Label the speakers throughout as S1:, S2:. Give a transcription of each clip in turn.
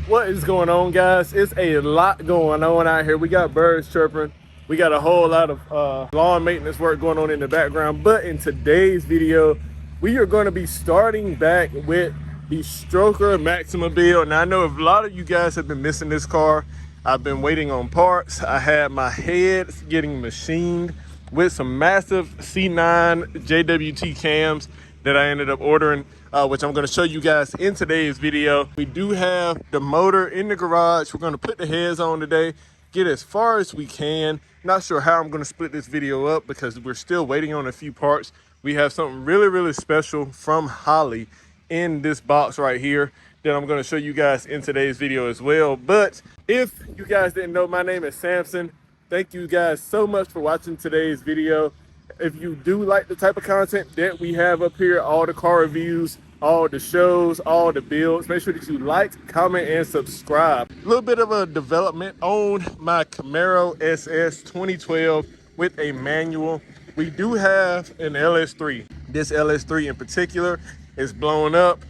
S1: What is going on, guys? It's a lot going on out here. We got birds chirping. We got a whole lot of lawn maintenance work going on in the background. But in today's video, we are going to be starting back with the Stroker Maxima build. Now, I know a lot of you guys have been missing this car. I've been waiting on parts. I had my heads getting machined with some massive C9 JWT cams that I ended up ordering, which I'm going to show you guys in today's video. We do have the motor in the garage. We're going to put the heads on today, get as far as we can. Not sure how I'm going to split this video up because we're still waiting on a few parts. We have something really special from Holley in this box right here that I'm going to show you guys in today's video as well. But if you guys didn't know, my name is Samson. Thank you guys so much for watching today's video. If you do like the type of content that we have up here, all the car reviews, all the shows, all the builds, make sure that you like, comment, and subscribe. A little bit of a development on my Camaro SS 2012 with a manual. We do have an LS3. This LS3 in particular is blown up.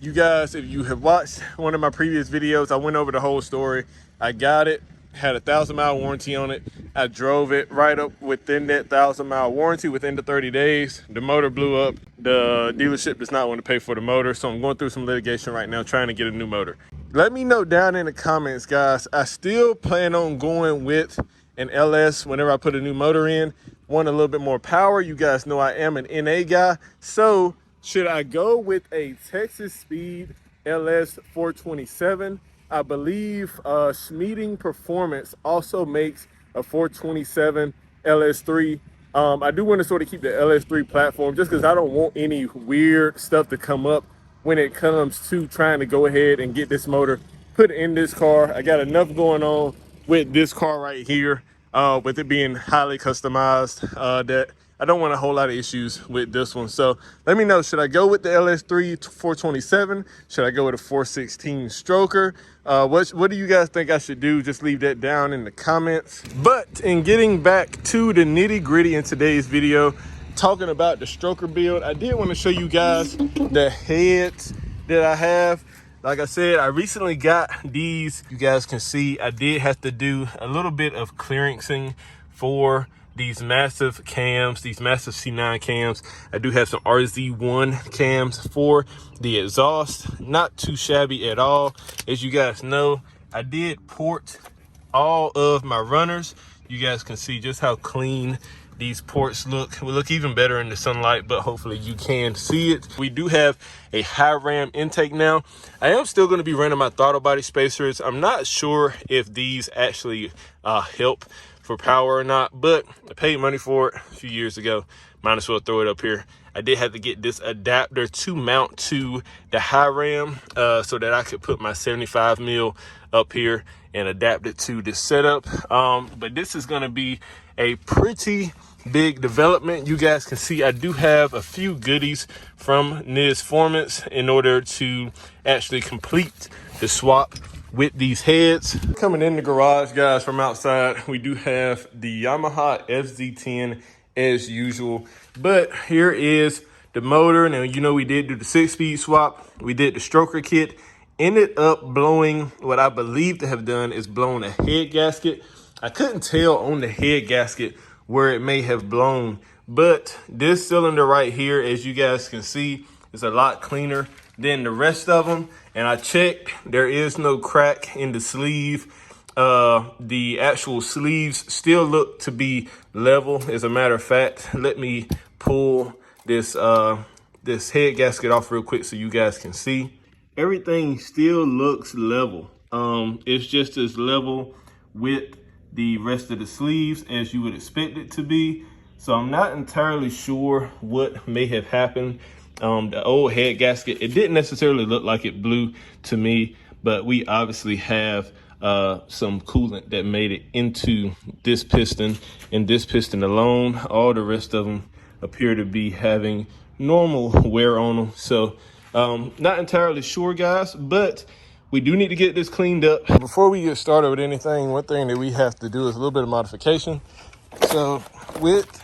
S1: You guys, if you have watched one of my previous videos, I went over the whole story. I got it. Had a 1,000-mile warranty on it. I drove it right up within that 1,000-mile warranty within the 30 days. The motor blew up. The dealership does not want to pay for the motor, so I'm going through some litigation right now trying to get a new motor. Let me know down in the comments, guys. I still plan on going with an LS whenever I put a new motor in. Want a little bit more power. You guys know I am an NA guy. So should I go with a Texas Speed LS 427? I believe Schmeeding Performance also makes a 427 LS3. I do want to sort of keep the LS3 platform just because I don't want any weird stuff to come up when it comes to trying to go ahead and get this motor put in this car. I got enough going on with this car right here, with it being highly customized, that I don't want a whole lot of issues with this one. So let me know, should I go with the LS3 427? Should I go with a 416 stroker? What do you guys think I should do? Just leave that down in the comments. But in getting back to the nitty gritty in today's video, talking about the stroker build, I did want to show you guys the heads that I have. Like I said, I recently got these. You guys can see I did have to do a little bit of clearancing for these massive cams, these massive C9 cams. I do have some RZ1 cams for the exhaust. Not too shabby at all. As you guys know, I did port all of my runners. You guys can see just how clean these ports look. Will look even better in the sunlight, but hopefully you can see it. We do have a high ram intake now. I am still going to be running my throttle body spacers. I'm not sure if these actually help for power or not, but I paid money for it a few years ago. Might as well throw it up here. I did have to get this adapter to mount to the high ram so that I could put my 75 mil up here and adapt it to this setup. But this is going to be a pretty big development. You guys can see I do have a few goodies from Niz Formants in order to actually complete the swap with these heads. Coming in the garage, guys, from outside, we do have the Yamaha FZ10 as usual. But here is the motor. Now, you know, we did do the 6-speed swap. We did the stroker kit. Ended up blowing, what I believe to have done is blown a head gasket. I couldn't tell on the head gasket where it may have blown, but this cylinder right here, as you guys can see, is a lot cleaner than the rest of them. And I checked, there is no crack in the sleeve. The actual sleeves still look to be level. As a matter of fact, let me pull this this head gasket off real quick so you guys can see. Everything still looks level. It's just as level with the rest of the sleeves as you would expect it to be. So I'm not entirely sure what may have happened. The old head gasket, it didn't necessarily look like it blew to me, but we obviously have some coolant that made it into this piston, and this piston alone, all the rest of them appear to be having normal wear on them. So not entirely sure, guys, but we do need to get this cleaned up. Before we get started with anything, one thing that we have to do is a little bit of modification. So with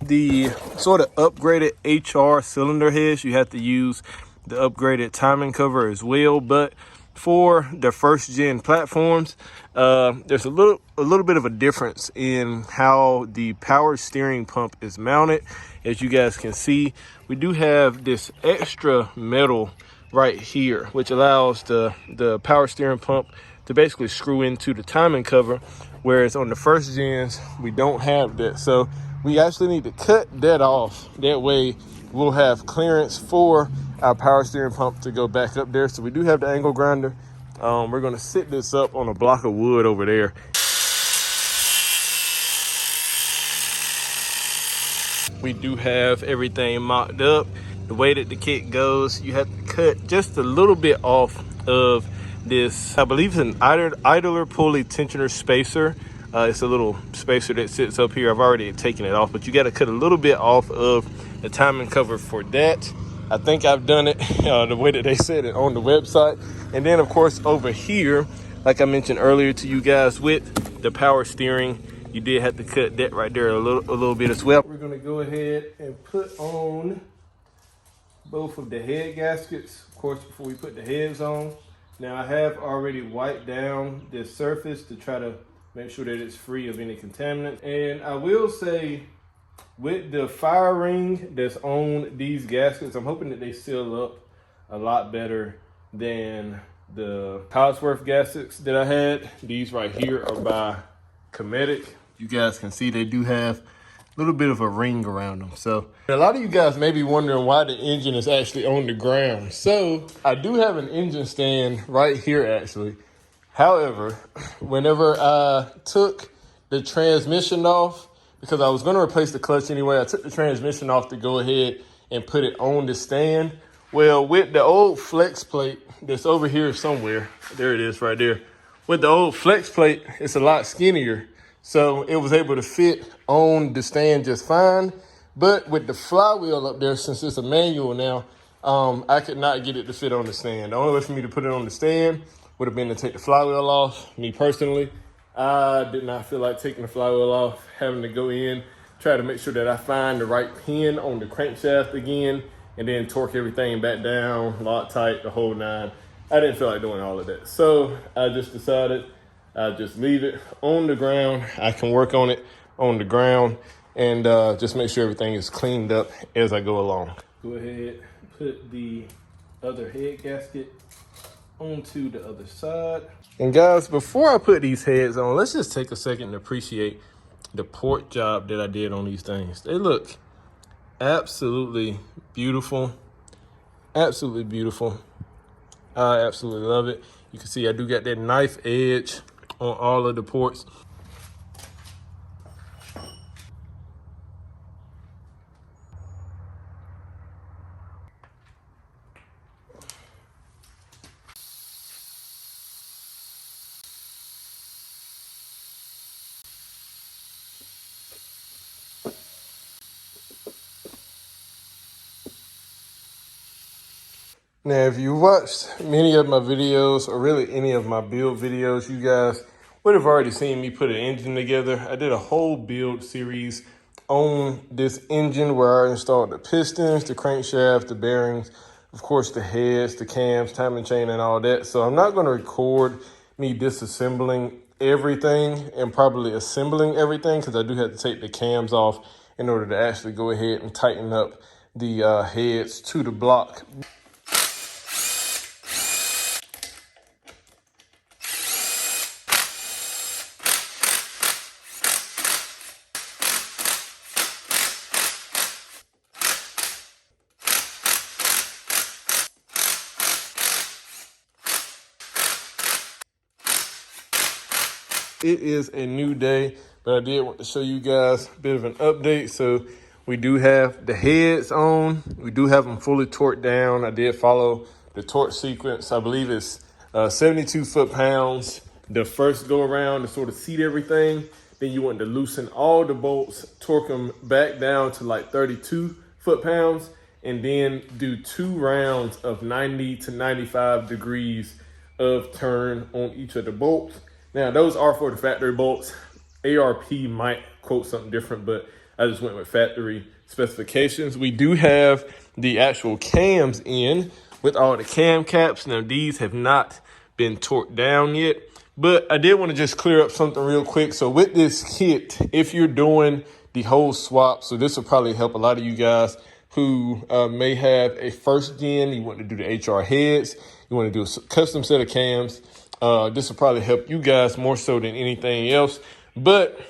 S1: the sort of upgraded HR cylinder heads, you have to use the upgraded timing cover as well. But for the first gen platforms. There's a little bit of a difference in how the power steering pump is mounted. As you guys can see, we do have this extra metal right here, which allows the power steering pump to basically screw into the timing cover, whereas on the first gens we don't have that. So we actually need to cut that off. That way we'll have clearance for our power steering pump to go back up there. So we do have the angle grinder. We're going to sit this up on a block of wood over there. We do have everything mocked up. The way that the kit goes, you have to cut just a little bit off of this, I believe it's an idler pulley tensioner spacer. It's a little spacer that sits up here. I've already taken it off, but you got to cut a little bit off of the timing cover for that. I think I've done it the way that they said it on the website. And then of course over here, like I mentioned earlier to you guys, with the power steering, you did have to cut that right there a little bit as well. We're gonna go ahead and put on both of the head gaskets, of course, before we put the heads on. Now I have already wiped down this surface to try to make sure that it's free of any contaminants. And I will say, with the fire ring that's on these gaskets, I'm hoping that they seal up a lot better than the Cosworth gaskets that I had. These right here are by Cometic. You guys can see they do have a little bit of a ring around them. So a lot of you guys may be wondering why the engine is actually on the ground. So I do have an engine stand right here actually. However, whenever I took the transmission off, because I was going to replace the clutch anyway, I took the transmission off to go ahead and put it on the stand. Well, with the old flex plate that's over here somewhere, there it is right there. With the old flex plate, it's a lot skinnier. So it was able to fit on the stand just fine. But with the flywheel up there, since it's a manual now, I could not get it to fit on the stand. The only way for me to put it on the stand would have been to take the flywheel off. Me personally, I did not feel like taking the flywheel off, having to go in, try to make sure that I find the right pin on the crankshaft again, and then torque everything back down, Loctite, the whole nine. I didn't feel like doing all of that. So I just decided I'll just leave it on the ground. I can work on it on the ground and just make sure everything is cleaned up as I go along. Go ahead, put the other head gasket onto the other side. And guys, before I put these heads on, let's just take a second to appreciate the port job that I did on these things. They look absolutely beautiful. Absolutely beautiful. I absolutely love it. You can see I do got that knife edge on all of the ports. Now, if you watched many of my videos, or really any of my build videos, you guys would have already seen me put an engine together. I did a whole build series on this engine where I installed the pistons, the crankshaft, the bearings, of course, the heads, the cams, timing chain, and all that. So I'm not going to record me disassembling everything and probably assembling everything, because I do have to take the cams off in order to actually go ahead and tighten up the heads to the block. It is a new day, but I did want to show you guys a bit of an update. So we do have the heads on. We do have them fully torqued down. I did follow the torque sequence. I believe it's 72 foot-pounds the first go around to sort of seat everything. Then you want to loosen all the bolts, torque them back down to like 32 foot-pounds, and then do 2 rounds of 90 to 95 degrees of turn on each of the bolts. Now, those are for the factory bolts. ARP might quote something different, but I just went with factory specifications. We do have the actual cams in with all the cam caps. Now, these have not been torqued down yet. But I did want to just clear up something real quick. So with this kit, if you're doing the whole swap, so this will probably help a lot of you guys who may have a first gen, you want to do the HR heads, you want to do a custom set of cams. This will probably help you guys more so than anything else. But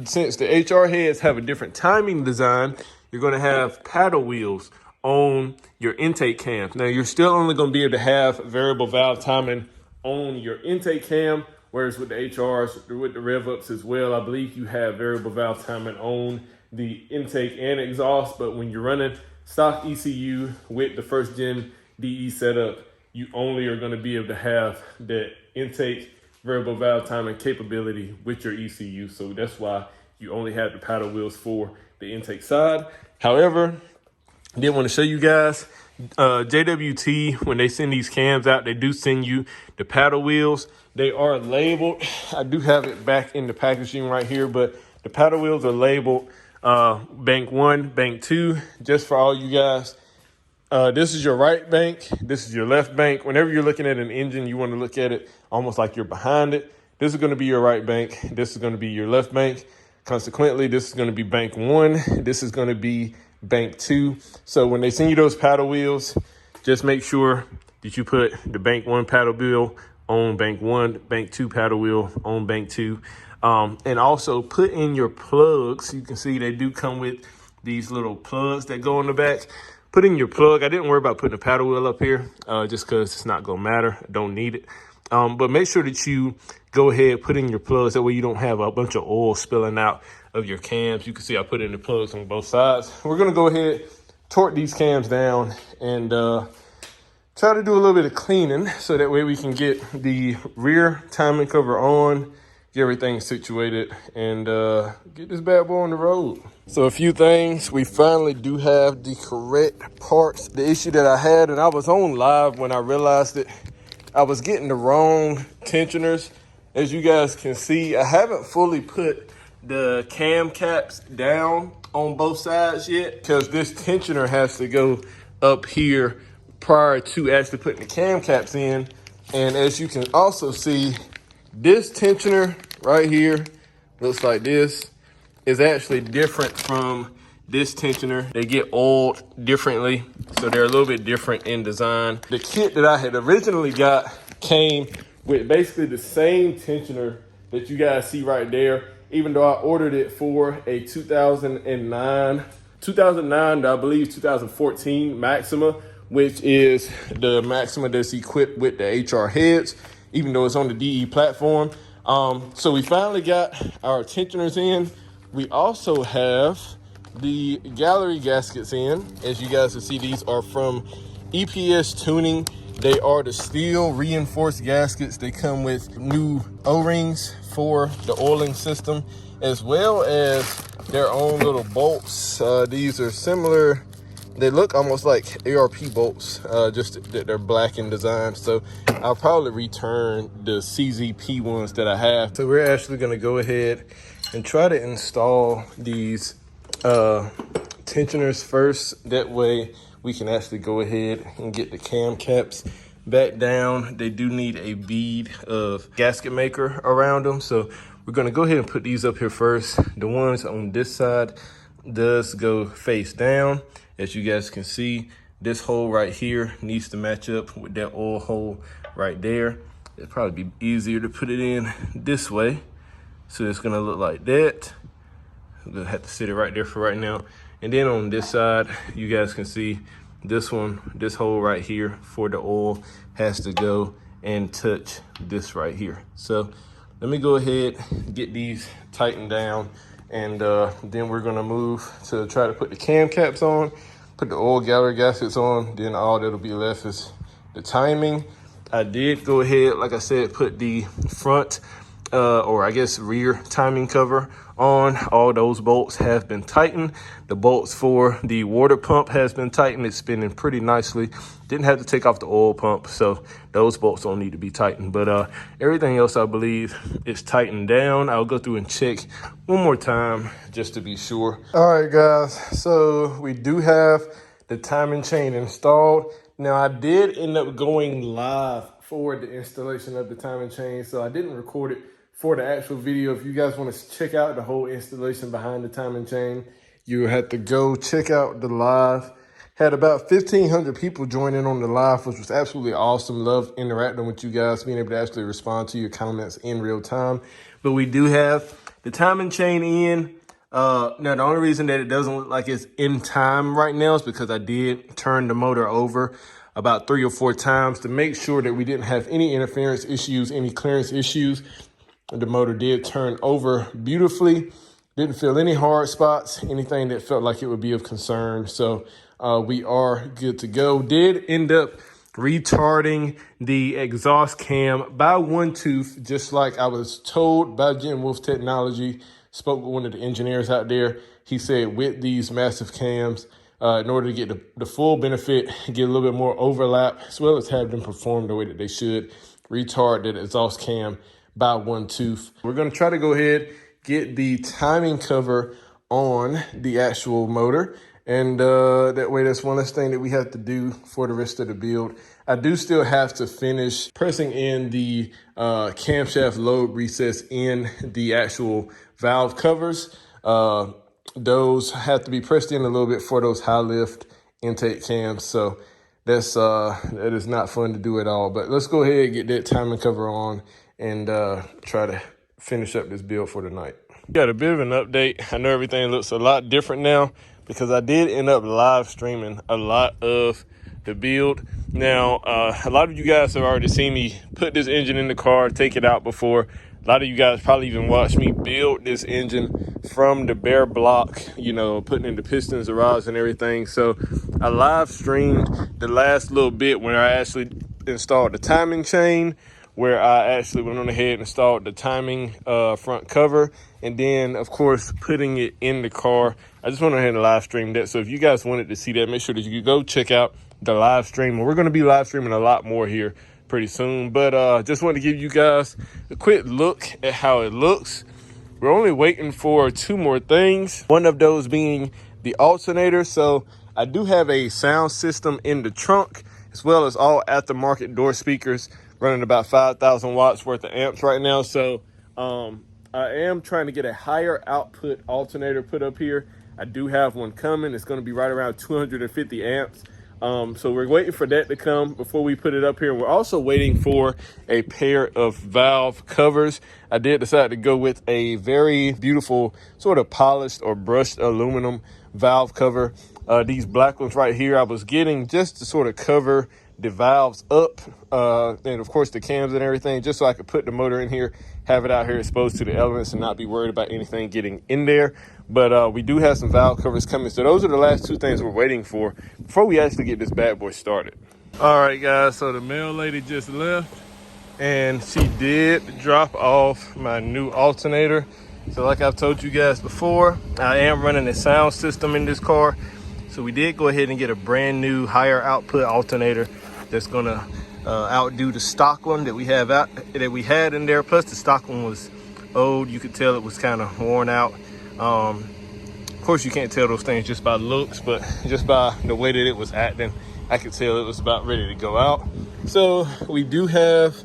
S1: since the HR heads have a different timing design, you're going to have paddle wheels on your intake cams. Now, you're still only going to be able to have variable valve timing on your intake cam, whereas with the HRs, with the rev ups as well, I believe you have variable valve timing on the intake and exhaust. But when you're running stock ECU with the first gen DE setup, you only are going to be able to have that intake variable valve timing capability with your ECU. So that's why you only have the paddle wheels for the intake side. However, I did want to show you guys, JWT, when they send these cams out, they do send you the paddle wheels. They are labeled. I do have it back in the packaging right here, but the paddle wheels are labeled bank 1, bank 2, just for all you guys. This is your right bank. This is your left bank. Whenever you're looking at an engine, you want to look at it almost like you're behind it. This is going to be your right bank. This is going to be your left bank. Consequently, this is going to be bank 1. This is going to be bank 2. So when they send you those paddle wheels, just make sure that you put the bank 1 paddle wheel on bank 1, bank 2 paddle wheel on bank 2. And also put in your plugs. You can see they do come with these little plugs that go in the back. Put in your plug. I didn't worry about putting a paddle wheel up here just because it's not going to matter. I don't need it. But make sure that you go ahead, put in your plugs. That way you don't have a bunch of oil spilling out of your cams. You can see I put in the plugs on both sides. We're going to go ahead, torque these cams down, and try to do a little bit of cleaning so that way we can get the rear timing cover on, get everything situated, and get this bad boy on the road. So a few things, we finally do have the correct parts. The issue that I had, and I was on live when I realized it, I was getting the wrong tensioners. As you guys can see, I haven't fully put the cam caps down on both sides yet because this tensioner has to go up here prior to actually putting the cam caps in. And as you can also see, this tensioner right here looks like this is actually different from this tensioner. They get oiled differently, so they're a little bit different in design. The kit that I had originally got came with basically the same tensioner that you guys see right there, even though I ordered it for a 2009, I believe 2014 Maxima, which is the Maxima that's equipped with the HR heads, even though it's on the DE platform. So we finally got our tensioners in. We also have the gallery gaskets in. As you guys can see, these are from EPS Tuning. They are the steel reinforced gaskets. They come with new O-rings for the oiling system, as well as their own little bolts. These are similar. They look almost like ARP bolts, just that they're black in design. So I'll probably return the CZP ones that I have. So we're actually gonna go ahead and try to install these tensioners first. That way we can actually go ahead and get the cam caps back down. They do need a bead of gasket maker around them. So we're gonna go ahead and put these up here first. The ones on this side does go face down. As you guys can see, this hole right here needs to match up with that oil hole right there. It'd probably be easier to put it in this way. So it's gonna look like that. I'm gonna have to sit it right there for right now. And then on this side, you guys can see this one, this hole right here for the oil has to go and touch this right here. So let me go ahead, get these tightened down, and then we're gonna move to try to put the cam caps on, put the oil gallery gaskets on, then all that'll be left is the timing. I did go ahead, like I said, put the front, or I guess rear timing cover on. All those bolts have been tightened. The bolts for the water pump has been tightened. It's spinning pretty nicely. Didn't have to take off the oil pump, so those bolts don't need to be tightened. But everything else, I believe, is tightened down. I'll go through and check one more time just to be sure. All right, guys, so we do have the timing chain installed. Now, I did end up going live for the installation of the timing chain. So I didn't record it for the actual video. If you guys want to check out the whole installation behind the timing chain, you have to go check out the live. Had about 1,500 people join in on the live, which was absolutely awesome. Loved interacting with you guys, being able to actually respond to your comments in real time. But we do have the timing chain in. Now, the only reason that it doesn't look like it's in time right now is because I did turn the motor over about 3 or 4 times to make sure that we didn't have any interference issues, any clearance issues. The motor did turn over beautifully. Didn't feel any hard spots, anything that felt like it would be of concern. So we are good to go. Did end up retarding the exhaust cam by 1 tooth, just like I was told by Jim Wolf Technology. Spoke with one of the engineers out there. He said with these massive cams, in order to get the full benefit, get a little bit more overlap, as well as have them perform the way that they should, retard that exhaust cam by 1 tooth. We're going to try to go ahead, get the timing cover on the actual motor. And that way, that's one less thing that we have to do for the rest of the build. I do still have to finish pressing in the camshaft load recess in the actual valve covers. Those have to be pressed in a little bit for those high lift intake cams. So that is not fun to do at all. But let's go ahead and get that timing cover on and try to finish up this build for the night. Got a bit of an update. I know everything looks a lot different now because I did end up live streaming a lot of the build. Now, a lot of you guys have already seen me put this engine in the car, take it out before. A lot of you guys probably even watched me build this engine from the bare block, you know, putting in the pistons, the rods and everything. So I live streamed the last little bit when I actually installed the timing chain, where I actually went on ahead and installed the timing front cover, and then of course putting it in the car. I just went ahead and live streamed that. So if you guys wanted to see that, make sure that you go check out the live stream. We're going to be live streaming a lot more here pretty soon, but just wanted to give you guys a quick look at how it looks. We're only waiting for 2 more things, one of those being the alternator. So I do have a sound system in the trunk, as well as all aftermarket door speakers running about 5,000 watts worth of amps right now. So I am trying to get a higher output alternator put up here. I do have one coming. It's going to be right around 250 amps. So we're waiting for that to come before we put it up here. We're also waiting for a pair of valve covers. I did decide to go with a very beautiful sort of polished or brushed aluminum valve cover. These black ones right here, I was getting just to sort of cover the valves up, and of course the cams and everything, just so I could put the motor in here, have it out here exposed to the elements and not be worried about anything getting in there. But we do have some valve covers coming. So those are the last 2 things we're waiting for before we actually get this bad boy started. All right, guys, so the mail lady just left and she did drop off my new alternator. So like I've told you guys before, I am running a sound system in this car. So we did go ahead and get a brand new higher output alternator that's gonna outdo the stock one that we have that we had in there. Plus the stock one was old. You could tell it was kind of worn out. Of course you can't tell those things just by looks, but just by the way that it was acting, I could tell it was about ready to go out. So we do have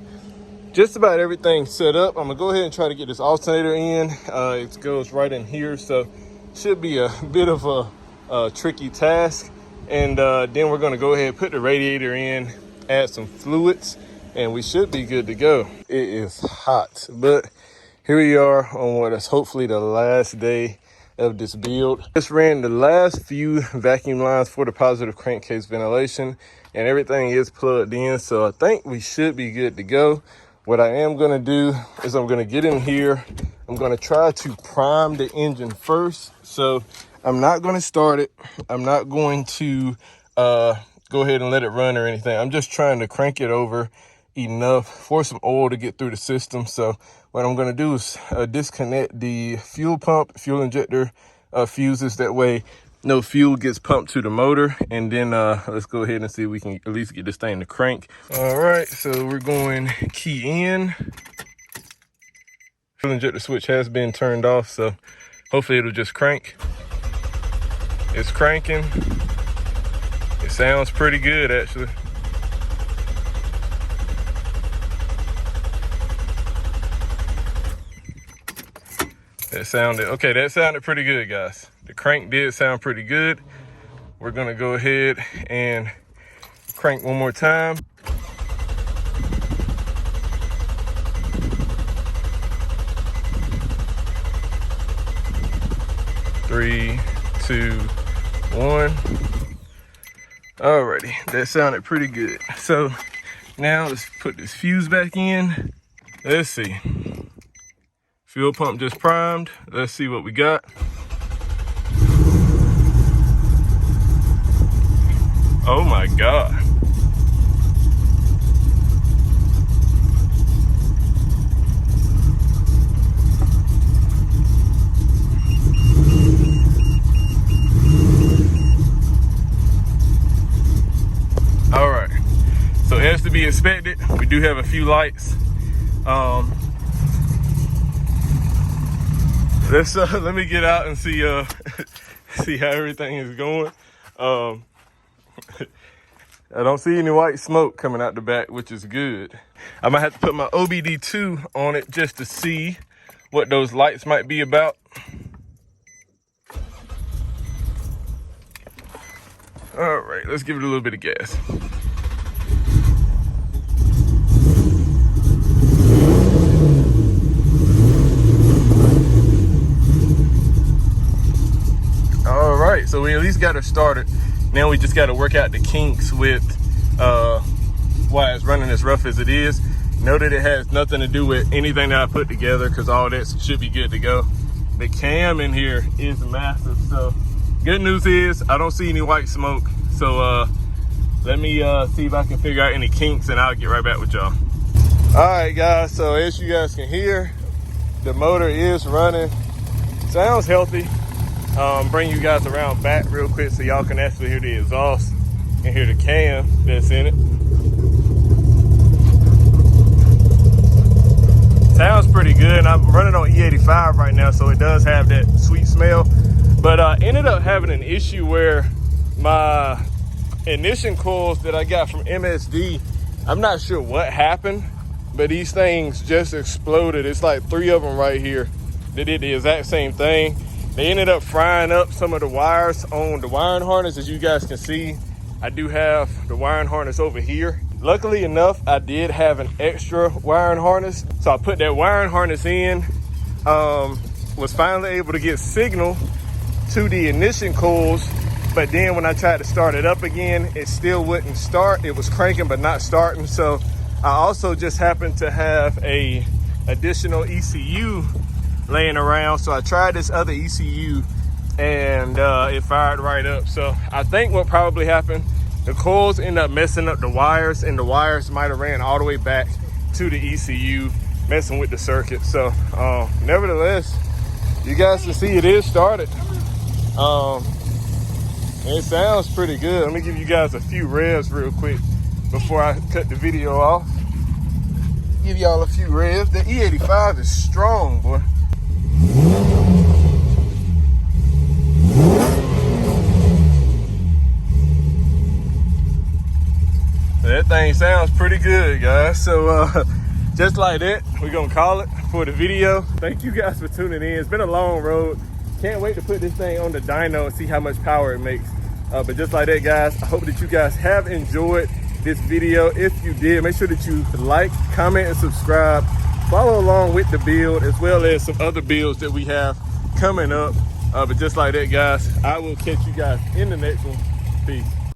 S1: just about everything set up. I'm gonna go ahead and try to get this alternator in. It goes right in here, so should be a bit of a tricky task. And then we're gonna go ahead and put the radiator in, add some fluids, and we should be good to go. It is hot, but here we are on what is hopefully the last day of this build. Just ran the last few vacuum lines for the positive crankcase ventilation, and everything is plugged in, so I think we should be good to go. What I am gonna do is I'm gonna get in here. I'm gonna try to prime the engine first. So I'm not gonna start it. I'm not going to go ahead and let it run or anything. I'm just trying to crank it over enough for some oil to get through the system. So what I'm going to do is disconnect the fuel pump, fuel injector fuses. That way no fuel gets pumped to the motor. And then let's go ahead and see if we can at least get this thing to crank. All right, so we're going key in. Fuel injector switch has been turned off, so hopefully it'll just crank. It's cranking. It sounds pretty good, actually. That sounded pretty good, guys. The crank did sound pretty good. We're gonna go ahead and crank one more time. Three, 2, 1. Alrighty, that sounded pretty good. So now let's put this fuse back in. Let's see. Fuel pump just primed. Let's see what we got. Oh my God. All right, so as to be expected, we do have a few lights. Let me get out and see see how everything is going. I don't see any white smoke coming out the back, which is good. I might have to put my OBD2 on it just to see what those lights might be about. All right, let's give it a little bit of gas. All right, so we at least got it started. Now we just got to work out the kinks with why it's running as rough as it is. Know that it has nothing to do with anything that I put together, because all that should be good to go. The cam in here is massive, so good news is I don't see any white smoke. So let me see if I can figure out any kinks, and I'll get right back with y'all. All right, guys, so as you guys can hear, the motor is running. Sounds healthy. Bring you guys around back real quick so y'all can actually hear the exhaust and hear the cam that's in it. Sounds pretty good. I'm running on E85 right now, so it does have that sweet smell. But I ended up having an issue where my ignition coils that I got from MSD, I'm not sure what happened, but these things just exploded. It's like 3 of them right here. They did the exact same thing. They ended up frying up some of the wires on the wiring harness. As you guys can see, I do have the wiring harness over here. Luckily enough, I did have an extra wiring harness. So I put that wiring harness in, was finally able to get signal to the ignition coils. But then when I tried to start it up again, it still wouldn't start. It was cranking, but not starting. So I also just happened to have a additional ECU laying around, so I tried this other ECU and it fired right up. So I think what probably happened, the coils end up messing up the wires, and the wires might have ran all the way back to the ECU, messing with the circuit. So nevertheless, you guys can see it is started. It sounds pretty good. Let me give you guys a few revs real quick before I cut the video off. Give y'all a few revs. The E85 is strong, boy. That thing sounds pretty good, guys. So just like that, we're gonna call it for the video. Thank you guys for tuning in. It's been a long road. Can't wait to put this thing on the dyno and see how much power it makes. But just like that, guys, I hope that you guys have enjoyed this video. If you did, make sure that you like, comment, and subscribe. Follow along with the build, as well as some other builds that we have coming up. But just like that, guys, I will catch you guys in the next one. Peace.